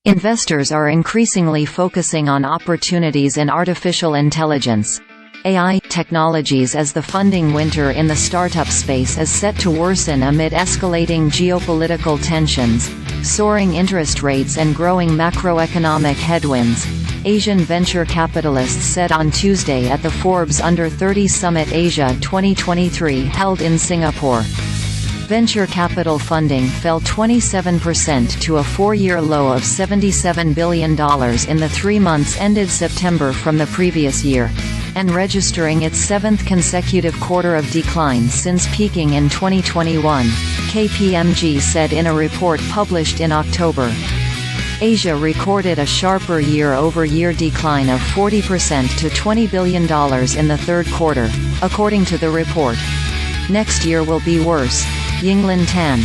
Investors are increasingly focusing on opportunities in artificial intelligence. AI technologies as the funding winter in the startup space is set to worsen amid escalating geopolitical tensions, soaring interest rates and growing macroeconomic headwinds, Asian venture capitalists said on Tuesday at the Forbes Under 30 Summit Asia 2023 held in Singapore. Venture capital funding fell 27% to a four-year low of $77 billion in the 3 months ended September from the previous year, and registering its seventh consecutive quarter of decline since peaking in 2021, KPMG said in a report published in October. Asia recorded a sharper year-over-year decline of 40% to $20 billion in the third quarter, according to the report. Next year will be worse. Yinglan Tan,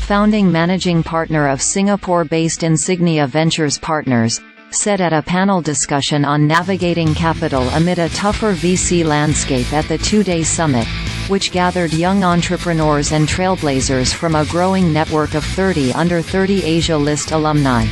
founding managing partner of Singapore-based Insignia Ventures Partners, said at a panel discussion on navigating capital amid a tougher VC landscape at the two-day summit, which gathered young entrepreneurs and trailblazers from a growing network of 30 under 30 Asia List alumni.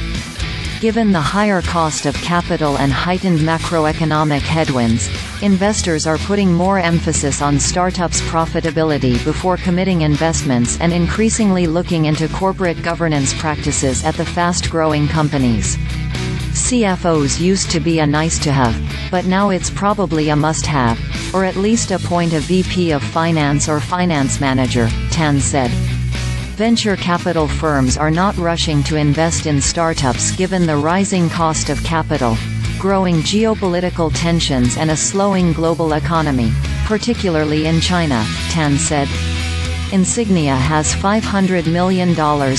Given the higher cost of capital and heightened macroeconomic headwinds, investors are putting more emphasis on startups' profitability before committing investments and increasingly looking into corporate governance practices at the fast-growing companies. CFOs used to be a nice-to-have, but now it's probably a must-have, or at least appoint a VP of finance or finance manager, Tan said. Venture capital firms are not rushing to invest in startups given the rising cost of capital, growing geopolitical tensions and a slowing global economy, particularly in China, Tan said. Insignia has $500 million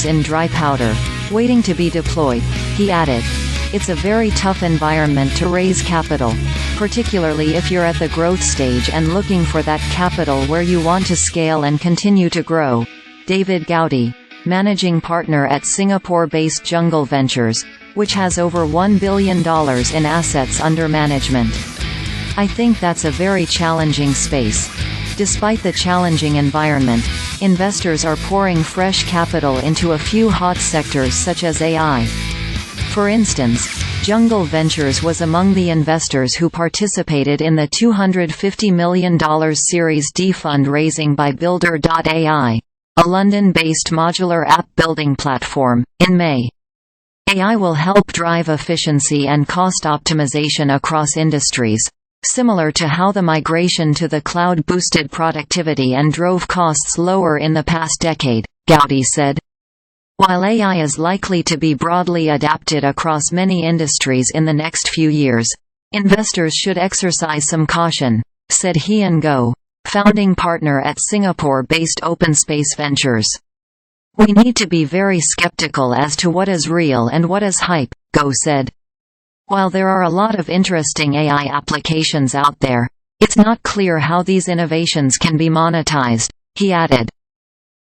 in dry powder, waiting to be deployed, he added. It's a very tough environment to raise capital, particularly if you're at the growth stage and looking for that capital where you want to scale and continue to grow. David Gowdey, managing partner at Singapore-based Jungle Ventures, which has over $1 billion in assets under management. I think that's a very challenging space. Despite the challenging environment, investors are pouring fresh capital into a few hot sectors such as AI. For instance, Jungle Ventures was among the investors who participated in the $250 million Series D fundraising by Builder.ai, a London-based modular app-building platform, in May. AI will help drive efficiency and cost optimization across industries, similar to how the migration to the cloud boosted productivity and drove costs lower in the past decade, Gowdey said. While AI is likely to be broadly adapted across many industries in the next few years, investors should exercise some caution, said Hian Goh, founding partner at Singapore-based Openspace Ventures. We need to be very skeptical as to what is real and what is hype, Goh said. While there are a lot of interesting AI applications out there, it's not clear how these innovations can be monetized, he added.